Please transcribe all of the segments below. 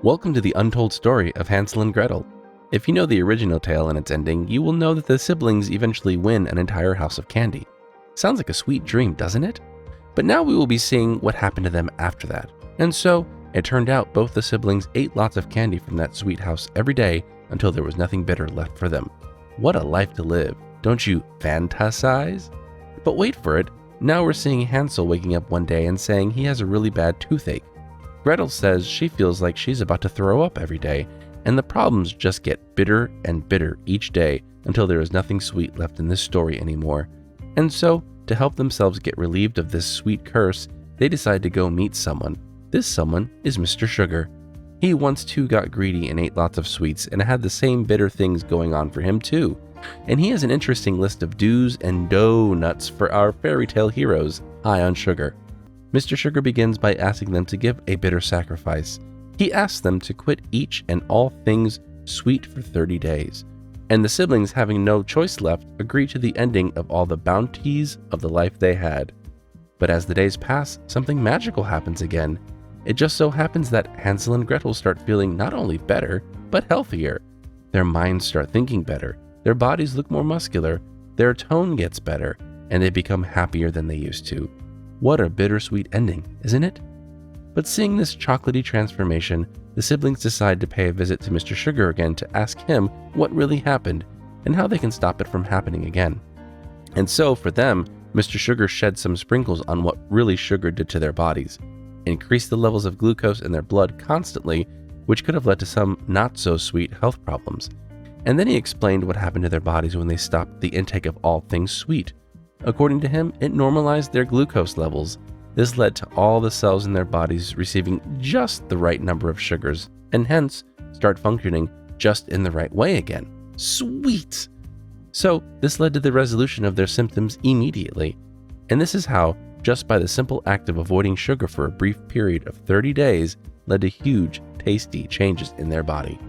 Welcome to the untold story of Hansel and Gretel. If you know the original tale and its ending, you will know that the siblings eventually win an entire house of candy. Sounds like a sweet dream, doesn't it? But now we will be seeing what happened to them after that. And so, it turned out both the siblings ate lots of candy from that sweet house every day until there was nothing bitter left for them. What a life to live, don't you fantasize? But wait for it, now we're seeing Hansel waking up one day and saying he has a really bad toothache. Gretel says she feels like she's about to throw up every day, and the problems just get bitter and bitter each day until there is nothing sweet left in this story anymore. And so, to help themselves get relieved of this sweet curse, they decide to go meet someone. This someone is Mr. Sugar. He once too got greedy and ate lots of sweets and had the same bitter things going on for him too. And he has an interesting list of do's and donuts for our fairy tale heroes high on sugar. Mr. Sugar begins by asking them to give a bitter sacrifice. He asks them to quit each and all things sweet for 30 days. And the siblings, having no choice left, agree to the ending of all the bounties of the life they had. But as the days pass, something magical happens again. It just so happens that Hansel and Gretel start feeling not only better, but healthier. Their minds start thinking better, their bodies look more muscular, their tone gets better, and they become happier than they used to. What a bittersweet ending, isn't it? But seeing this chocolatey transformation, the siblings decide to pay a visit to Mr. Sugar again to ask him what really happened and how they can stop it from happening again. And so, for them, Mr. Sugar shed some sprinkles on what really sugar did to their bodies, increased the levels of glucose in their blood constantly, which could have led to some not-so-sweet health problems. And then he explained what happened to their bodies when they stopped the intake of all things sweet. According to him, it normalized their glucose levels. This led to all the cells in their bodies receiving just the right number of sugars, and hence start functioning just in the right way again. Sweet! So, this led to the resolution of their symptoms immediately. And this is how, just by the simple act of avoiding sugar for a brief period of 30 days, led to huge, tasty changes in their body.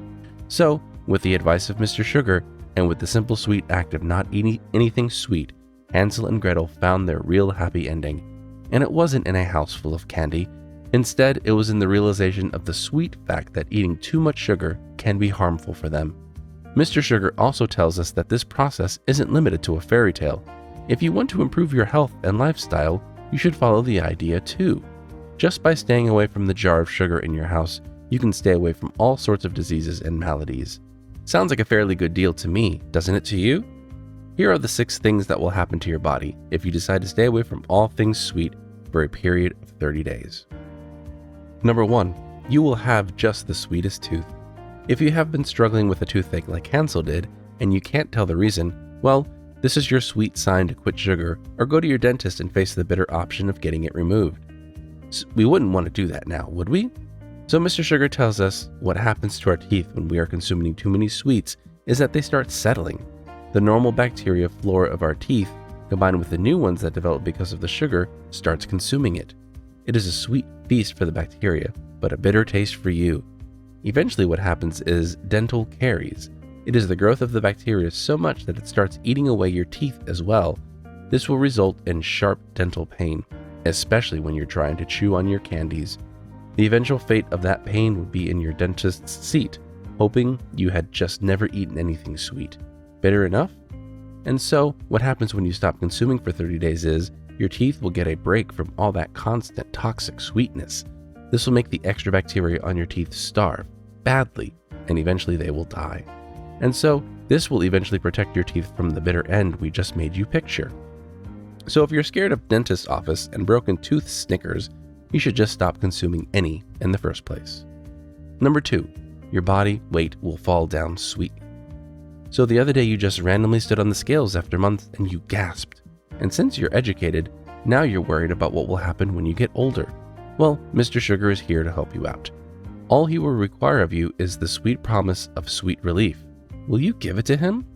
So, with the advice of Mr. Sugar, and with the simple sweet act of not eating anything sweet, Hansel and Gretel found their real happy ending. And it wasn't in a house full of candy. Instead, it was in the realization of the sweet fact that eating too much sugar can be harmful for them. Mr. Sugar also tells us that this process isn't limited to a fairy tale. If you want to improve your health and lifestyle, you should follow the idea too. Just by staying away from the jar of sugar in your house, you can stay away from all sorts of diseases and maladies. Sounds like a fairly good deal to me, doesn't it to you? Here are the 6 things that will happen to your body if you decide to stay away from all things sweet for a period of 30 days. Number 1, you will have just the sweetest tooth. If you have been struggling with a toothache like Hansel did, and you can't tell the reason, well, this is your sweet sign to quit sugar or go to your dentist and face the bitter option of getting it removed. We wouldn't want to do that now, would we? So Mr. Sugar tells us what happens to our teeth when we are consuming too many sweets is that they start settling. The normal bacteria flora of our teeth, combined with the new ones that develop because of the sugar, starts consuming it. It is a sweet feast for the bacteria, but a bitter taste for you. Eventually what happens is dental caries. It is the growth of the bacteria so much that it starts eating away your teeth as well. This will result in sharp dental pain, especially when you're trying to chew on your candies. The eventual fate of that pain would be in your dentist's seat, hoping you had just never eaten anything sweet. Bitter enough? And so, what happens when you stop consuming for 30 days is, your teeth will get a break from all that constant toxic sweetness. This will make the extra bacteria on your teeth starve, badly, and eventually they will die. And so, this will eventually protect your teeth from the bitter end we just made you picture. So if you're scared of dentist's office and broken tooth Snickers, you should just stop consuming any in the first place. Number 2, your body weight will fall down sweetly. So the other day you just randomly stood on the scales after months and you gasped. And since you're educated, now you're worried about what will happen when you get older. Well, Mr. Sugar is here to help you out. All he will require of you is the sweet promise of sweet relief. Will you give it to him?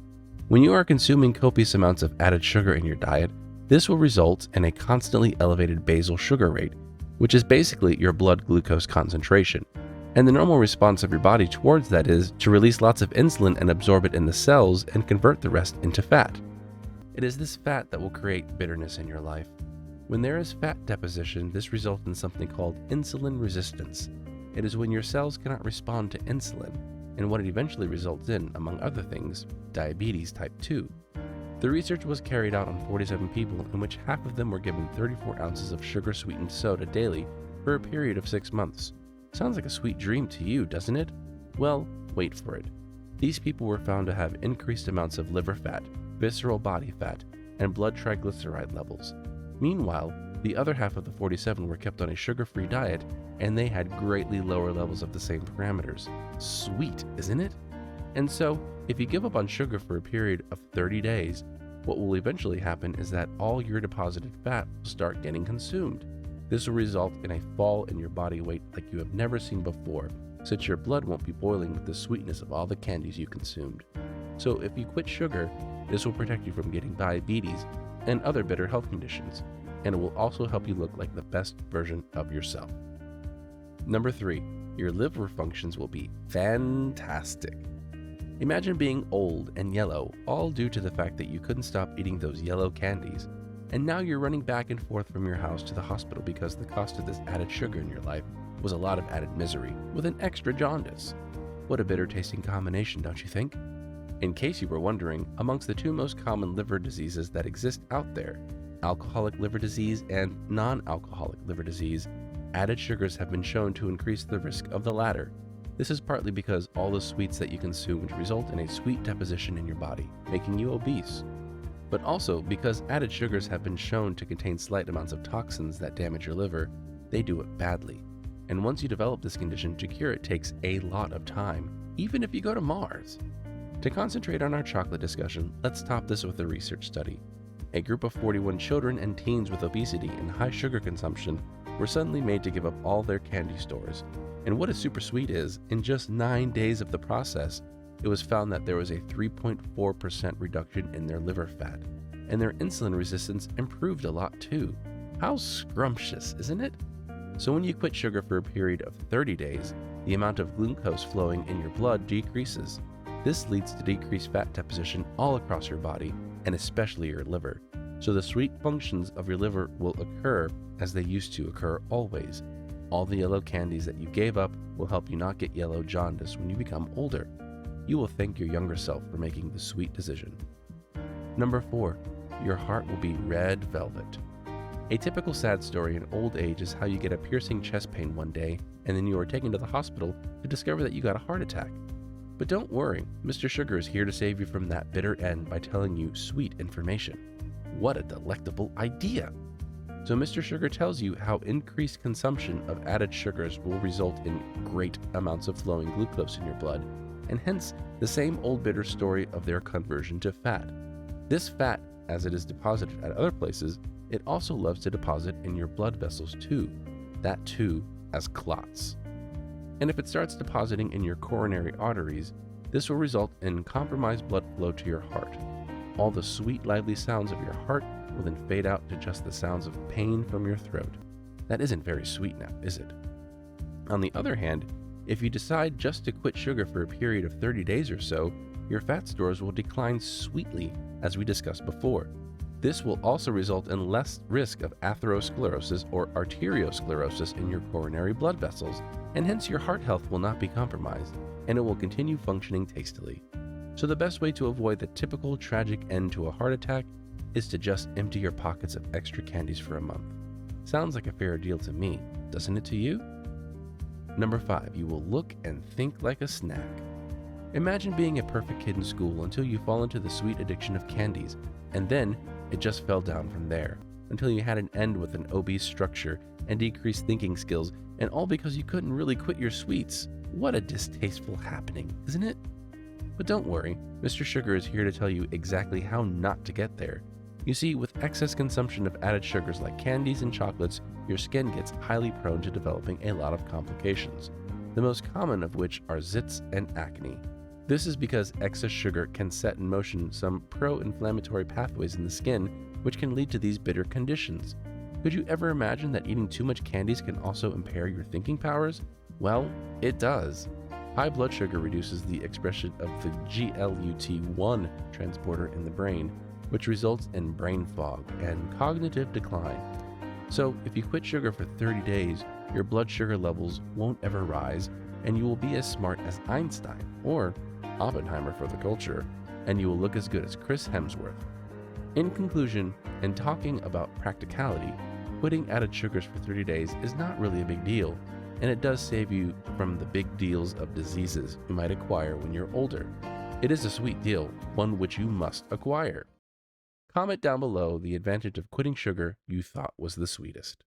When you are consuming copious amounts of added sugar in your diet, this will result in a constantly elevated basal sugar rate, which is basically your blood glucose concentration. And the normal response of your body towards that is to release lots of insulin and absorb it in the cells and convert the rest into fat. It is this fat that will create bitterness in your life. When there is fat deposition, this results in something called insulin resistance. It is when your cells cannot respond to insulin, and what it eventually results in, among other things, diabetes type 2. The research was carried out on 47 people in which half of them were given 34 ounces of sugar-sweetened soda daily for a period of 6 months. Sounds like a sweet dream to you, doesn't it? Well, wait for it. These people were found to have increased amounts of liver fat, visceral body fat, and blood triglyceride levels. Meanwhile, the other half of the 47 were kept on a sugar-free diet, and they had greatly lower levels of the same parameters. Sweet, isn't it? And so, if you give up on sugar for a period of 30 days, what will eventually happen is that all your deposited fat will start getting consumed. This will result in a fall in your body weight like you have never seen before, since your blood won't be boiling with the sweetness of all the candies you consumed. So if you quit sugar, this will protect you from getting diabetes and other bitter health conditions, and it will also help you look like the best version of yourself. Number 3, your liver functions will be fantastic. Imagine being old and yellow, all due to the fact that you couldn't stop eating those yellow candies, and now you're running back and forth from your house to the hospital because the cost of this added sugar in your life was a lot of added misery with an extra jaundice. What a bitter tasting combination, don't you think? In case you were wondering, amongst the 2 most common liver diseases that exist out there, alcoholic liver disease and non-alcoholic liver disease, added sugars have been shown to increase the risk of the latter. This is partly because all the sweets that you consume result in a sweet deposition in your body, making you obese. But also because added sugars have been shown to contain slight amounts of toxins that damage your liver, they do it badly. And once you develop this condition, to cure it takes a lot of time, even if you go to Mars. To concentrate on our chocolate discussion, let's top this with a research study. A group of 41 children and teens with obesity and high sugar consumption were suddenly made to give up all their candy stores. And what is super sweet is, in just 9 days of the process, it was found that there was a 3.4% reduction in their liver fat, and their insulin resistance improved a lot too. How scrumptious, isn't it? So when you quit sugar for a period of 30 days, the amount of glucose flowing in your blood decreases. This leads to decreased fat deposition all across your body, and especially your liver. So the sweet functions of your liver will occur as they used to occur always. All the yellow candies that you gave up will help you not get yellow jaundice when you become older. You will thank your younger self for making the sweet decision. Number 4, your heart will be red velvet. A typical sad story in old age is how you get a piercing chest pain one day and then you are taken to the hospital to discover that you got a heart attack. But don't worry, Mr. Sugar is here to save you from that bitter end by telling you sweet information. What a delectable idea! So Mr. Sugar tells you how increased consumption of added sugars will result in great amounts of flowing glucose in your blood, and hence the same old bitter story of their conversion to fat. This fat, as it is deposited at other places, it also loves to deposit in your blood vessels too, that too as clots. And if it starts depositing in your coronary arteries, this will result in compromised blood flow to your heart. All the sweet, lively sounds of your heart will then fade out to just the sounds of pain from your throat. That isn't very sweet now, is it? On the other hand, if you decide just to quit sugar for a period of 30 days or so, your fat stores will decline sweetly, as we discussed before. This will also result in less risk of atherosclerosis or arteriosclerosis in your coronary blood vessels, and hence your heart health will not be compromised, and it will continue functioning tastily. So the best way to avoid the typical tragic end to a heart attack is to just empty your pockets of extra candies for a month. Sounds like a fair deal to me, doesn't it to you? Number 5, you will look and think like a snack. Imagine being a perfect kid in school until you fall into the sweet addiction of candies, and then it just fell down from there, until you had an end with an obese structure and decreased thinking skills, and all because you couldn't really quit your sweets. What a distasteful happening, isn't it? But don't worry, Mr. Sugar is here to tell you exactly how not to get there. You see, with excess consumption of added sugars like candies and chocolates, your skin gets highly prone to developing a lot of complications, the most common of which are zits and acne. This is because excess sugar can set in motion some pro-inflammatory pathways in the skin, which can lead to these bitter conditions. Could you ever imagine that eating too much candies can also impair your thinking powers? Well, it does. High blood sugar reduces the expression of the GLUT1 transporter in the brain, which results in brain fog and cognitive decline. So, if you quit sugar for 30 days, your blood sugar levels won't ever rise, and you will be as smart as Einstein or Oppenheimer for the culture, and you will look as good as Chris Hemsworth. In conclusion, in talking about practicality, quitting added sugars for 30 days is not really a big deal, and it does save you from the big deals of diseases you might acquire when you're older. It is a sweet deal, one which you must acquire. Comment down below the advantage of quitting sugar you thought was the sweetest.